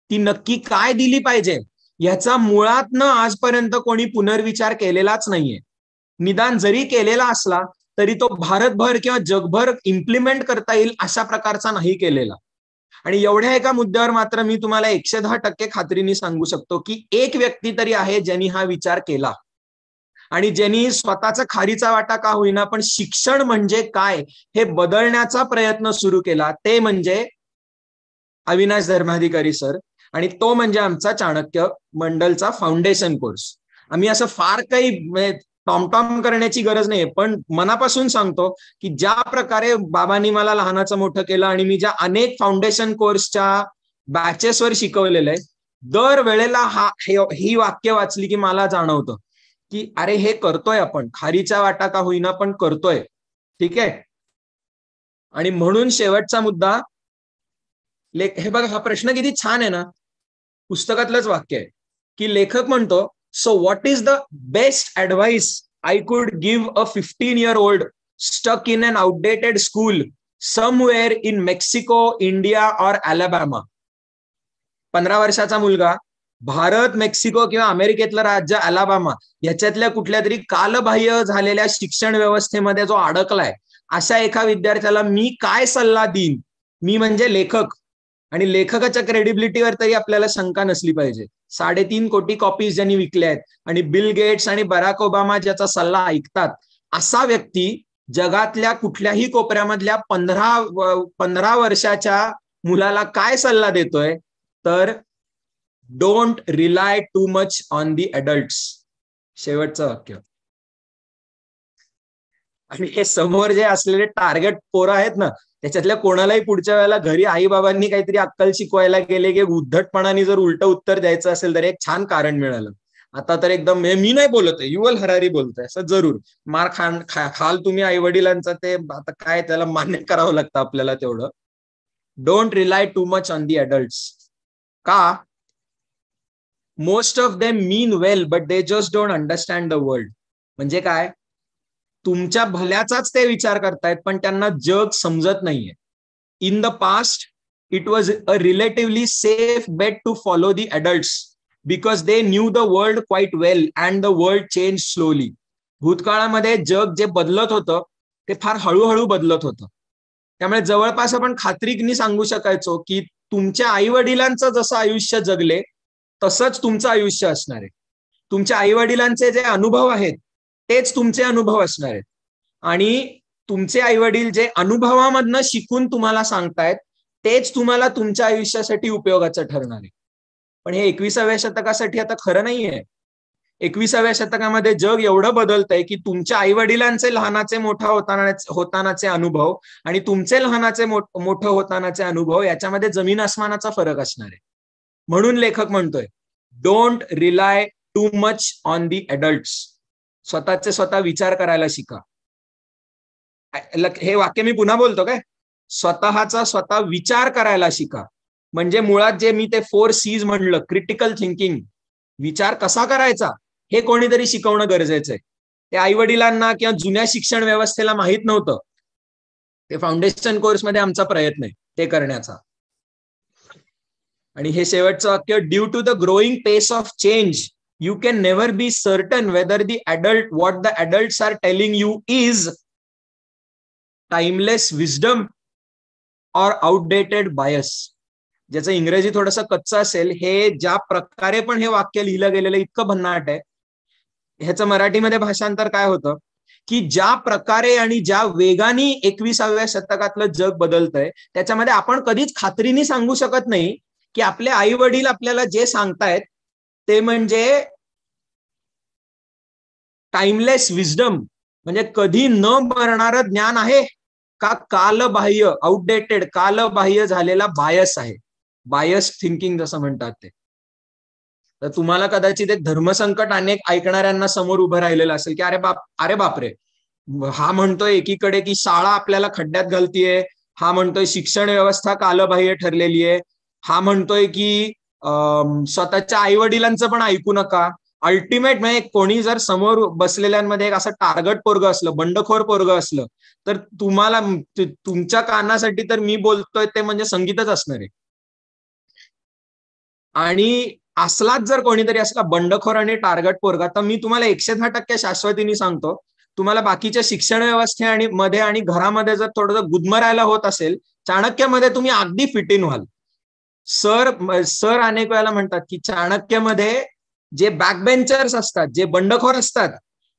ती नक्की काय दिली पाहिजे याचा मुळातनं आजपर्यंत कोणी पुनर्विचार केलेलाच नाहीये. निदान जरी केलेला असला तरी तो भारतभर किंवा जगभर इम्प्लिमेंट करता येईल अशा प्रकारचा नाही केलेला. आणि एवढ्या एका मुद्द्यावर मात्र मी तुम्हाला 110% खात्रीने सांगू शकतो की एक व्यक्ती तरी आहे ज्यांनी हा विचार केला आणि ज्यांनी स्वतःचा खारीचा वाटा का होईना पण शिक्षण म्हणजे काय हे बदलण्याचा प्रयत्न सुरू केला. ते म्हणजे अविनाश धर्माधिकारी सर. आणि तो म्हणजे आमचा चाणक्य मंडलचा फाउंडेशन कोर्स. आम्ही असं फार काही टॉमटॉम करण्याची गरज नाही, पण मनापासून सांगतो की ज्या प्रकारे बाबांनी मला लहानाचं मोठं केलं आणि मी ज्या अनेक फाउंडेशन कोर्सच्या बॅचेसवर शिकवलेलं आहे, दर वेळेला ही वाक्य वाचली की मला जाणवतं की अरे हे करतोय आपण, खारीचा वाटा का होईना पण करतोय. ठीक आहे. आणि म्हणून शेवटचा मुद्दा, हे बघा हा प्रश्न किती छान आहे ना, पुस्तकातलंच वाक्य आहे की लेखक म्हणतो, so what is the best advice I could give a 15-year-old stuck in an outdated school somewhere in Mexico, India और अलाबामा. 15 वर्षाचा मुलगा भारत, मेक्सिको किंवा अमेरिकेतलं राज्य अलाबामा याच्यातल्या कुठल्या तरी कालबाह्य झालेल्या शिक्षण व्यवस्थेमध्ये जो अडकलाय अशा एका विद्यार्थ्याला मी काय सल्ला देईन. मी म्हणजे लेखक, आणि लेखकाच्या क्रेडिबिलिटीवर तरी आपल्याला शंका नसली पाहिजे. 3.5 कोटी कॉपीज ज्यांनी विकल्या आहेत आणि बिल गेट्स आणि बराक ओबामा ज्याचा सल्ला ऐकतात असा व्यक्ती जगातल्या कुठल्याही कोपऱ्यामधल्या 15 वर्षाच्या मुलाला काय सल्ला देतोय, तर don't rely too much on the adults. शेवटचं वाक्य. आणि हे समोर जे असलेले टार्गेट पोरं आहेत ना, त्याच्यातल्या कोणालाही पुढच्या वेळेला घरी आई बाबांनी काहीतरी अक्कल शिकवायला गेले की उद्धटपणाने जर उलट उत्तर द्यायचं असेल तर एक छान कारण मिळालं. आता तर एकदम मी नाही बोलत आहे, युवल हरारी बोलतोय, असं जरूर मार खाल तुम्ही आई वडिलांचा, ते आता काय त्याला मान्य करावं लागतं आपल्याला तेवढं. Don't rely too much on the adults. का? Most of them mean well but they just don't understand the world. म्हणजे काय? तुमच्या भल्याचाच ते विचार करतायत पण त्यांना जग समजत नाहीये. In the past it was a relatively safe bet to follow the adults because they knew the world quite well and the world change slowly. भूतकाळामध्ये जग जे बदलत होतं ते फार हळूहळू बदलत होतं. त्यामुळे जवळपास आपण खात्रीने सांगू शकायचो की तुमच्या आई वडिलांचं जसं आयुष्य जगले तसंच तुमचं आयुष्य असणार आहे. तुमच्या आई वडिलांचे जे अनुभव आहेत तेच तुमचे अनुभव असणार आहेत. आणि तुमचे आई वडील जे अनुभवामधनं शिकून तुम्हाला सांगतायत तेच तुम्हाला तुमच्या आयुष्यासाठी उपयोगाचं ठरणार आहे. पण हे 21व्या शतकासाठी आता खरं नाहीये. 21व्या शतकामध्ये जग एवढं बदलतंय की तुमच्या आई वडिलांचे लहानाचे मोठा होतानाचे अनुभव आणि तुमचे लहानाचे मोठं होतानाचे अनुभव याच्यामध्ये जमीन आसमानाचा फरक असणार आहे. म्हणून लेखक म्हणतोय don't rely too much on the adults. स्वतःचे स्वतः विचार करायला शिका. हे वाक्य मी पुन्हा बोलतो काय? स्वतःचा स्वतः विचार करायला शिका. म्हणजे मुळात जे मी ते 4 C's म्हणलं, क्रिटिकल थिंकिंग, विचार कसा करायचा हे कोणीतरी शिकवणं गरजेचं आहे. ते आई वडिलांना किंवा जुन्या शिक्षण व्यवस्थेला माहित नव्हतं. ते फाउंडेशन कोर्समध्ये आमचा प्रयत्न आहे ते करण्याचा. आणि हे शेवटचं वाक्य, due to the growing pace of change you can never be certain whether what the adults are telling you is timeless wisdom or outdated bias. ज्याचं इंग्रजी थोडंसं कच्चं असेल, हे ज्या प्रकारे पण हे वाक्य लिहिलं गेलेलं इतकं भन्नाट आहे, ह्याचं मराठीमध्ये भाषांतर काय होतं की ज्या प्रकारे आणि ज्या वेगाने 21व्या शतकातलं जग बदलतंय त्याच्यामध्ये आपण कधीच खात्रीने सांगू शकत नाही की आपले आई वडील आपल्याला जे सांगतायत ते म्हणजे टाइमलेस विजडम, म्हणजे कधी न मरणारं ज्ञान आहे का कालबाह्य, आउटडेटेड, कालबाह्य झालेला बायस आहे. बायस थिंकिंग जसं म्हणतात ते. तर तुम्हाला कदाचित एक धर्मसंकट अनेक ऐकणाऱ्यांना समोर उभं राहिलेलं असेल की अरे बापरे, हा म्हणतोय एकीकडे की शाळा आपल्याला खड्ड्यात घालतीये, हा म्हणतोय शिक्षण व्यवस्था कालबाह्य ठरलेली आहे, हा म्हणतोय की स्वतःच्या आई वडिलांचं पण ऐकू नका. अल्टिमेट म्हणजे कोणी जर समोर बसलेल्यांमध्ये एक असं टार्गेट पोरग असलं, बंडखोर पोरग असलं तर तुम्हाला तुमच्या कानासाठी तर मी बोलतोय ते म्हणजे संगीतच असणार आहे. आणि असलाच जर कोणीतरी असला बंडखोर आणि टार्गेट पोरगा, तर मी तुम्हाला 110% शाश्वतीने सांगतो, तुम्हाला बाकीच्या शिक्षण व्यवस्थे आणि मध्ये आणि घरामध्ये जर थोडंसं गुदमरायला होत असेल, चाणक्यमध्ये तुम्ही अगदी फिट इन व्हाल. सर अनेक वेळेला म्हणतात की चाणक्यमध्ये जे बॅकबेंचर्स असतात, जे बंडखोर असतात,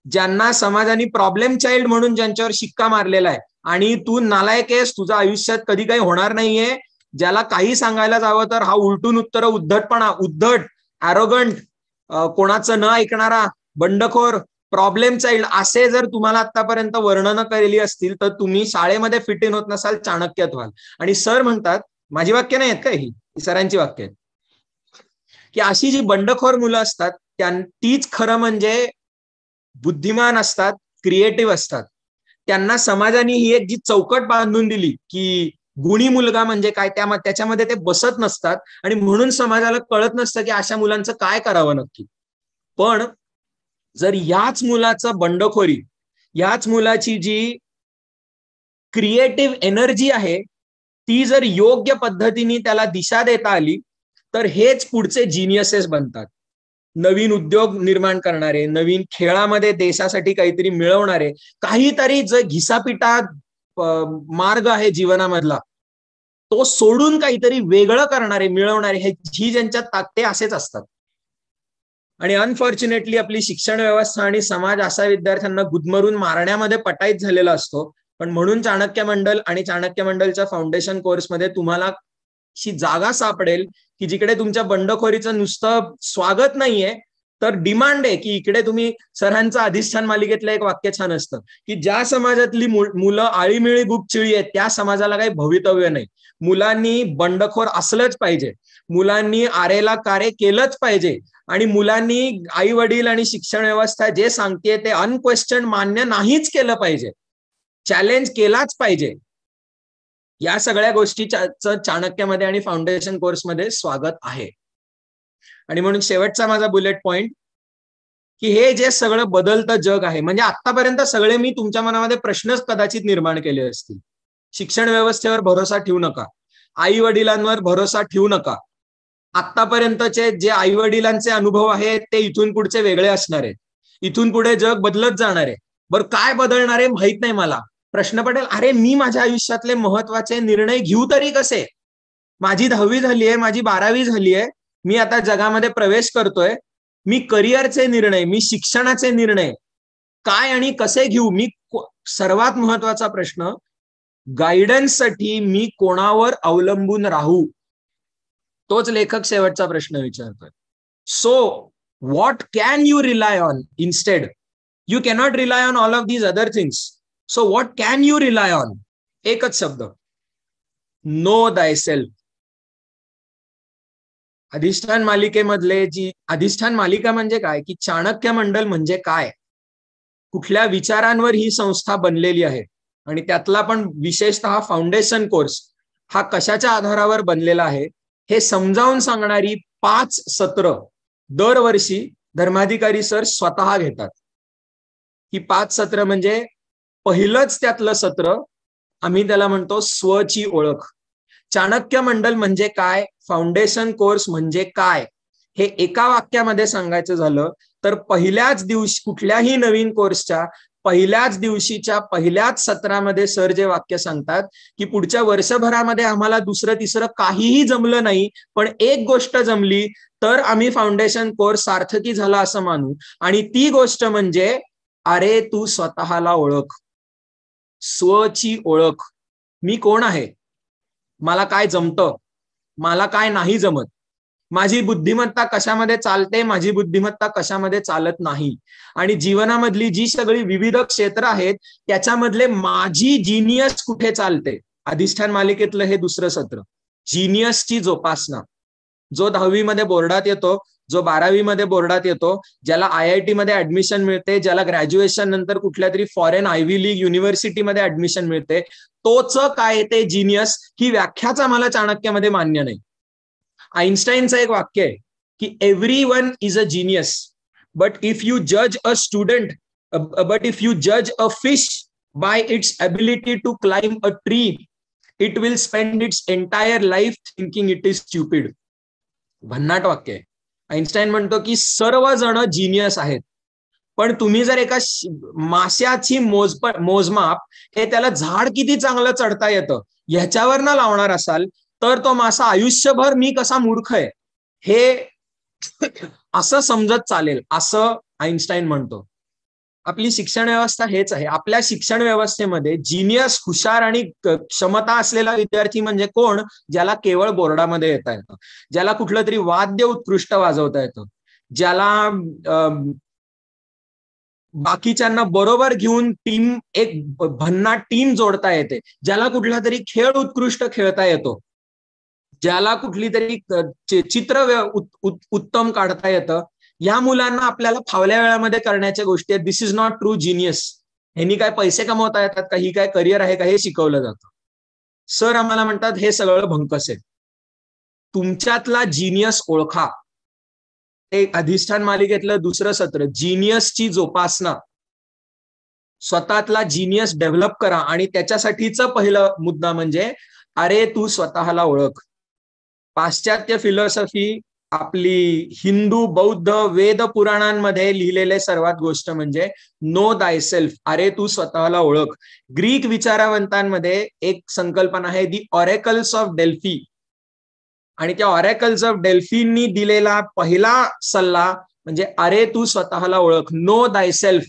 ज्यांना समाजाने प्रॉब्लेम चाइल्ड म्हणून ज्यांच्यावर शिक्का मारलेला आहे आणि तू नालायक आहेस, तुझ्या आयुष्यात कधी काही होणार नाहीये, ज्याला काही सांगायला जावं तर हा उलटून उत्तर, उद्धट, ॲरोगंट, कोणाचं न ऐकणारा, बंडखोर, प्रॉब्लेम चाइल्ड, असे जर तुम्हाला आतापर्यंत वर्णन केलेली असतील तर तुम्ही शाळेमध्ये फिट इन होत नसाल, चाणक्यात व्हाल. आणि सर म्हणतात, माझी वाक्य नाही आहेत का ही सरांची वाक्य आहेत, की अशी जी बंडखोर मुलं असतात तीच खरं म्हणजे बुद्धिमान असतात, क्रिएटिव्ह असतात. त्यांना समाजाने ही एक जी चौकट बांधून दिली की गुणी मुलगा म्हणजे काय, त्याच्यामध्ये ते बसत नसतात आणि म्हणून समाजाला कळत नसतं की अशा मुलांचं काय करावं नक्की. पण जर याच मुलाचं बंडखोरी, याच मुलाची जी क्रिएटिव्ह एनर्जी आहे ती जर योग्य पद्धतीने त्याला दिशा देता आली तर हेच पुढचे जिनियसेस बनतात. नवीन उद्योग निर्माण करणारे, नवीन खेळामध्ये देशासाठी काहीतरी मिळवणारे, काहीतरी जो घिसापिटा मार्ग आहे जीवनामधला तो सोडून काहीतरी वेगळं करणारे, मिळवणारे, ही ज्यांच्यात ताकद असेच असतात. आणि अनफॉर्च्युनेटली आपली शिक्षण व्यवस्था आणि समाज अशा विद्यार्थ्यांना गुदमरून मारण्यामध्ये पटाईत झालेला असतो. पण म्हणून चाणक्य मंडल आणि चाणक्य मंडलच्या फाउंडेशन कोर्समध्ये तुम्हाला अशी जागा सापडेल की जिकडे तुमच्या बंडखोरीचं नुसतं स्वागत नाहीये तर डिमांड आहे की इकडे तुम्ही सरांचं अधिष्ठान मालिकेतलं एक वाक्य छान असतं की ज्या समाजातली मुलं आळीमिळी गुपचिळी आहेत त्या समाजाला काही भवितव्य नाही. मुलांनी बंडखोर असलंच पाहिजे, मुलांनी आरेला कारे केलंच पाहिजे आणि मुलांनी आई वडील आणि शिक्षण व्यवस्था जे सांगते ते अनक्वेश्चन मान्य नाहीच केलं पाहिजे, चॅलेंज केलाच पाहिजे. या सगळ्या गोष्टीचं चाणक्यमध्ये आणि फाउंडेशन कोर्समध्ये स्वागत आहे. आणि म्हणून शेवटचा माझा बुलेट पॉइंट की हे जे सगळं बदलतं जग आहे, म्हणजे आतापर्यंत सगळे मी तुमच्या मनामध्ये प्रश्नच कदाचित निर्माण केले असतील. शिक्षण व्यवस्थेवर भरोसा ठेवू नका, आई वडिलांवर भरोसा ठेवू नका. आतापर्यंतचे जे आई वडिलांचे अनुभव आहेत ते इथून पुढचे वेगळे असणार आहेत. इथून पुढे जग बदलत जाणार आहे. बरं काय बदलणार आहे माहित नाही मला. प्रश्न पडेल, अरे मी माझ्या आयुष्यातले महत्वाचे निर्णय घेऊ तरी कसे? माझी 10वी झाली आहे, माझी 12वी झाली आहे, मी आता जगामध्ये प्रवेश करतोय, मी करिअरचे निर्णय, मी शिक्षणाचे निर्णय काय आणि कसे घेऊ? मी सर्वात महत्वाचा प्रश्न, गायडन्ससाठी मी कोणावर अवलंबून राहू? तोच लेखक शेवटचा प्रश्न विचारतोय. So what can you rely on instead? You cannot rely on all of these other things. So what can you rely on? एकच शब्द, नो दाय सेल्फ. अधिष्ठान मालिकेमधले जी अधिष्ठान मालिका म्हणजे काय, की चाणक्य मंडल म्हणजे काय, कुठल्या विचारांवर ही संस्था बनलेली आहे आणि त्यातला पण विशेषतः फाउंडेशन कोर्स हा कशाच्या आधारावर बनलेला आहे हे समजावून सांगणारी 5 सत्र दरवर्षी धर्माधिकारी सर स्वतः घेतात. ही 5 सत्र म्हणजे पहिलंच त्यातलं सत्र आम्ही त्याला म्हणतो स्वची ओळख. चाणक्य मंडल म्हणजे काय, फाउंडेशन कोर्स म्हणजे काय, हे एका वाक्यामध्ये सांगायचं झालं तर पहिल्याच दिवशी कुठल्याही नवीन कोर्सच्या पहिल्याच दिवशीच्या पहिल्याच सत्रामध्ये सर जे वाक्य सांगतात की पुढच्या वर्षभरामध्ये आम्हाला दुसरं तिसरं काहीही जमलं नाही, पण एक गोष्ट जमली तर आम्ही फाउंडेशन कोर्स सार्थकी झाला असं मानू. आणि ती गोष्ट म्हणजे अरे तू स्वतःला ओळख, स्वची ओळख. मी कोण आहे, मला काय जमतं, मला काय नाही जमत, माझी बुद्धिमत्ता कशामध्ये चालते, माझी बुद्धिमत्ता कशामध्ये चालत नाही, आणि जीवनामधली जी सगळी विविध क्षेत्र आहेत त्याच्यामधले माझी जीनियस कुठे चालते. अधिष्ठान मालिकेतलं हे दुसरं सत्र, जीनियसची जोपासना. जो 10वी मध्ये बोर्डात येतो, जो 12वी मध्ये बोर्डात येतो, ज्याला IIT मध्ये ऍडमिशन मिळते, ज्याला ग्रॅज्युएशन नंतर कुठल्या तरी फॉरेन आयव्ही लीग युनिव्हर्सिटीमध्ये ऍडमिशन मिळते, तोच काय ते जीनियस, ही व्याख्याच आम्हाला चाणक्यामध्ये मान्य नाही. आईन्स्टाईनचं एक वाक्य आहे की everyone is a genius, but if you जज a fish by its ability to climb a tree, it will spend its entire life thinking it is stupid. भन्नाट वाक्य आहे. आईन्स्टाईन म्हणतो की सर्वजण जीनियस आहेत, पण तुम्ही जर एका माश्याची मोजमाप हे त्याला झाड किती चांगलं चढता येतं ह्याच्यावर न लावणार असाल तर तो मासा आयुष्यभर मी कसा मूर्ख आहे हे असं समजत चालेल, असं आईन्स्टाईन म्हणतो. आपली शिक्षण व्यवस्था हेच आहे. आपल्या शिक्षण व्यवस्थेमध्ये जीनियस, हुशार आणि क्षमता असलेला विद्यार्थी म्हणजे कोण? ज्याला केवळ बोर्डामध्ये येता येतं, ज्याला कुठलं तरी वाद्य उत्कृष्ट वाजवता येतं, ज्याला बाकीच्यांना बरोबर घेऊन एक भन्नाट टीम जोडता येते, ज्याला कुठला तरी खेळ उत्कृष्ट खेळता येतो, ज्याला कुठली तरी चित्र उत्तम काढता येतं. या मुलांना आपल्याला फावल्या वेळामध्ये करण्याच्या गोष्टी आहेत. दिस इज नॉट ट्रू जीनियस. ह्यांनी काय पैसे कमवता येतात का, ही काय करिअर आहे का, हे शिकवलं जातं. सर आम्हाला म्हणतात हे सगळं भंकस आहे. तुमच्यातला जीनियस ओळखा. एक अधिष्ठान मालिकेतलं दुसरं सत्र, जीनियसची जोपासना. स्वतःतला जीनियस डेव्हलप करा आणि त्याच्यासाठीचं पहिलं मुद्दा म्हणजे अरे तू स्वतःला ओळख. पाश्चात्य फिलॉसॉफी, आपली हिंदू, बौद्ध, वेद पुराणांमध्ये लिहिलेले सर्वात गोष्ट म्हणजे नो दाय सेल्फ, अरे तू स्वतःला ओळख. ग्रीक विचारवंतांमध्ये एक संकल्पना आहे दी ऑरेकल्स ऑफ डेल्फी, आणि त्या ऑरेकल्स ऑफ डेल्फींनी दिलेला पहिला सल्ला म्हणजे अरे तू स्वतःला ओळख, नो दाय सेल्फ,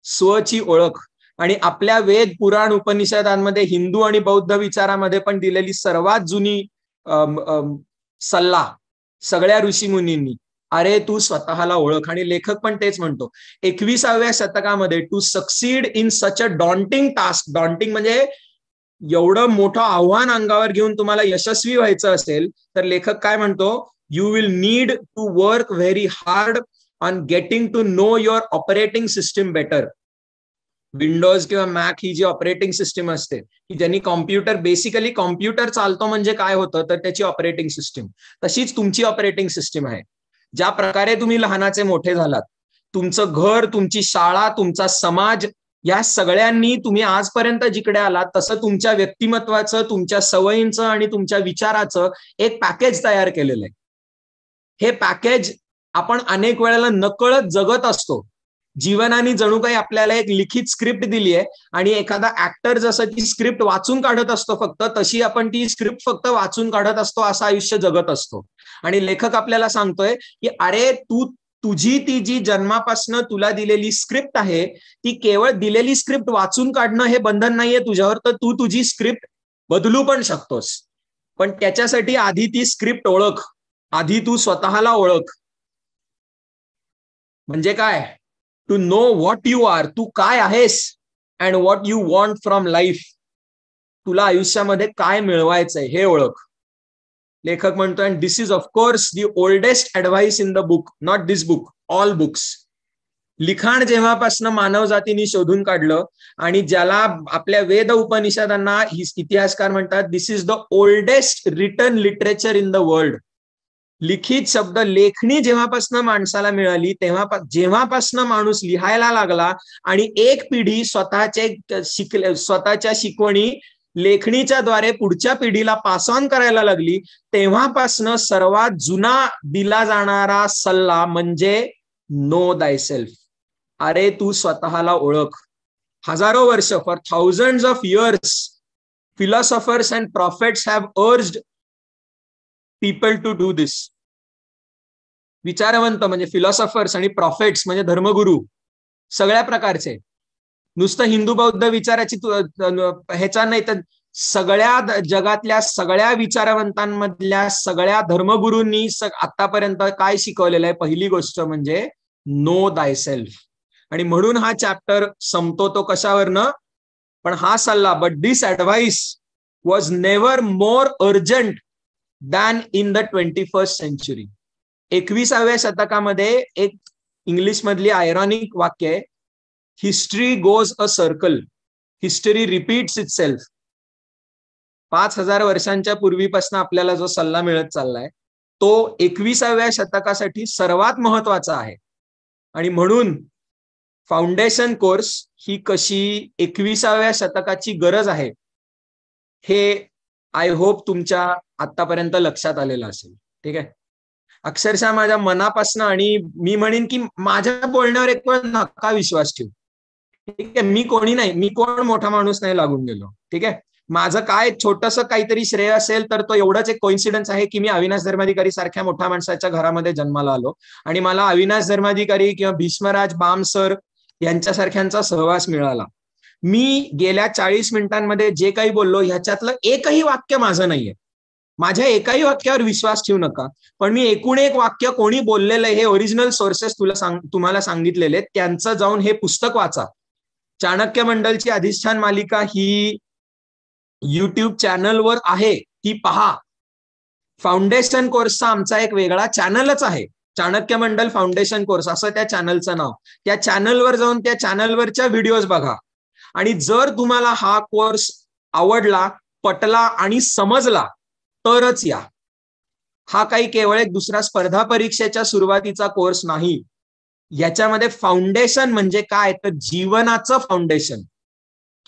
स्वची ओळख. आणि आपल्या वेद, पुराण, उपनिषदांमध्ये हिंदू आणि बौद्ध विचारामध्ये पण दिलेली सर्वात जुनी सल्ला सगळ्या ऋषीमुनींनी अरे तू स्वतःला ओळख. आणि लेखक पण तेच म्हणतो, 21व्या शतकामध्ये to succeed in such a daunting task, daunting म्हणजे एवढं मोठं आव्हान अंगावर घेऊन तुम्हाला यशस्वी व्हायचं असेल तर लेखक काय म्हणतो, you will need to work very hard on getting to know your operating system better. Windows किंवा मॅक ही जी ऑपरेटिंग सिस्टीम असते की ज्यांनी कॉम्प्युटर, बेसिकली कॉम्प्युटर चालतो म्हणजे काय होतं तर त्याची ऑपरेटिंग सिस्टीम, तशीच तुमची ऑपरेटिंग सिस्टीम आहे. ज्या प्रकारे तुम्ही लहानाचे मोठे झालात, तुमचं घर, तुमची शाळा, तुमचा समाज, या सगळ्यांनी तुम्ही आजपर्यंत जिकडे आलात तसं तुमच्या व्यक्तिमत्वाचं, तुमच्या सवयींचं आणि तुमच्या विचाराचं एक पॅकेज तयार केलेलं आहे. हे पॅकेज आपण अनेक वेळेला नकळत जगत असतो. जीवनाने जणू काही आपल्याला एक लिखित स्क्रिप्ट दिली आहे आणि एखादा ऍक्टर जसं ती स्क्रिप्ट वाचून काढत असतो फक्त, तशी आपण ती स्क्रिप्ट फक्त वाचून काढत असतो, असं आयुष्य जगत असतो. आणि लेखक आपल्याला सांगतोय की अरे तुझी ती जी जन्मापासून तुला दिलेली स्क्रिप्ट आहे, ती केवळ दिलेली स्क्रिप्ट वाचून काढणं हे बंधन नाहीये तुझ्यावर, तर तू तुझी स्क्रिप्ट बदलू पण शकतोस. पण त्याच्यासाठी आधी ती स्क्रिप्ट ओळख, आधी तू स्वतःला ओळख. म्हणजे काय, to know what you are, तू काय आहेस, and what you want from life, तुला आयुष्यामध्ये काय मिळवायचंय हे ओळख. लेखक म्हणतो, and this is of course the oldest advice in the book, not this book, all books. लिखाण जेव्हापासून मानव जातीने शोधून काढलं आणि ज्याला आपल्या वेद उपनिषदांना इतिहासकार म्हणतात, this is the oldest written literature in the world. लिखित शब्द, लेखणी जेव्हापासून माणसाला मिळाली जेव्हापासून माणूस लिहायला लागला आणि एक पिढी स्वतःच्या शिकवणी लेखणीच्या द्वारे पुढच्या पिढीला पास ऑन करायला लागली, तेव्हापासून सर्वात जुना दिला जाणारा सल्ला म्हणजे नो दाय सेल्फ. अरे तू स्वतःला ओळख. हजारो वर्ष, for thousands of years, philosophers and prophets have urged people to do this. विचारवंत म्हणजे फिलॉसॉफर्स आणि प्रॉफिट्स म्हणजे धर्मगुरू सगळ्या प्रकारचे, नुसतं हिंदू बौद्ध विचाराची ह्याचा नाही तर सगळ्या जगातल्या सगळ्या विचारवंतांमधल्या सगळ्या धर्मगुरूंनी आतापर्यंत काय शिकवलेलं आहे, पहिली गोष्ट म्हणजे नो दाय सेल्फ. आणि म्हणून हा चॅप्टर संपतो तो कशावरनं, पण हा सल्ला, but this advice was never more urgent than in the 21st century. 21व्या शतकामध्ये एक इंग्लिश मधली आयरॉनिक वाक्य आहे, history goes a circle, history repeats itself. 5000 वर्षांच्या पूर्वीपासून आपल्याला जो सल्ला मिळत चाललाय तो 21व्या शतकासाठी सर्वात महत्वाचा आहे. आणि म्हणून फाउंडेशन कोर्स ही कशी 21व्या शतकाची गरज आहे हे आय होप तुमच्या आतापर्यंत लक्षात आलेलं असेल. ठीक आहे, अक्षरशः माझ्या मनापासून, आणि मी म्हणेन की माझ्या बोलण्यावर एक वेळ नका विश्वास ठेवू. ठीक आहे, मी कोणी नाही, मी कोण मोठा माणूस नाही लागून गेलो. ठीक आहे, माझं काय छोटस काहीतरी श्रेय असेल तर तो एवढंच एक कोइन्सिडन्स आहे की मी अविनाश धर्माधिकारी सारख्या मोठ्या माणसाच्या घरामध्ये जन्माला आलो आणि मला अविनाश धर्माधिकारी किंवा भीष्मराज बाम सर यांच्यासारख्यांचा सहवास मिळाला. मी गेल्या 40 मिनिटांमध्ये जे काही बोललो ह्याच्यातलं एकही वाक्य माझं नाहीये. माझ्या एकाही वाक्यावर विश्वास ठेवू नका, पण मी एकूण एक वाक्य कोणी बोललेलं आहे हे ओरिजिनल सोर्सेस तुम्हाला सांगितलेले, त्यांचं जाऊन हे पुस्तक वाचा. चाणक्य मंडलची अधिष्ठान मालिका ही युट्यूब चॅनलवर आहे, ती पहा. फाउंडेशन कोर्सचा आमचा एक वेगळा चॅनलच आहे, चाणक्य मंडल फाउंडेशन कोर्स असं त्या चॅनलचं नाव. त्या चॅनलवर जाऊन त्या चॅनलवरच्या व्हिडिओज बघा. आणि जर तुम्हाला हा कोर्स आवडला, पटला आणि समजला तरच या. हा काही केवळ एक दुसरा स्पर्धा परीक्षेच्या सुरुवातीचा कोर्स नाही. याच्यामध्ये फाउंडेशन म्हणजे काय तर जीवनाचं फाउंडेशन.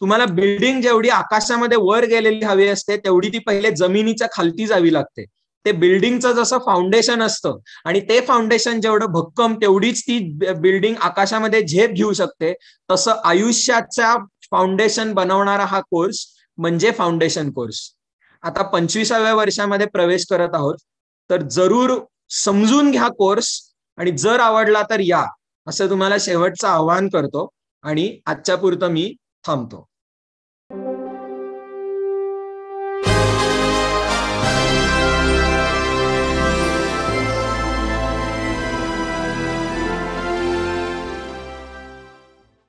तुम्हाला बिल्डिंग जेवढी आकाशामध्ये वर गेलेली हवी असते तेवढी ती पहिले जमिनीच्या खालती जावी लागते. ते बिल्डिंगचं जसं फाउंडेशन असतं आणि ते फाउंडेशन जेवढं भक्कम तेवढीच ती बिल्डिंग आकाशामध्ये झेप घेऊ शकते. तसं आयुष्याचा फाउंडेशन बनवणारा हा कोर्स म्हणजे फाउंडेशन कोर्स. आता 25व्या वर्षामध्ये प्रवेश करत आहोत, तर जरूर समजून घ्या कोर्स आणि जर आवडला तर या, असं तुम्हाला शेवटचं आवाहन करतो आणि आजच्या पुरतं मी थांबतो.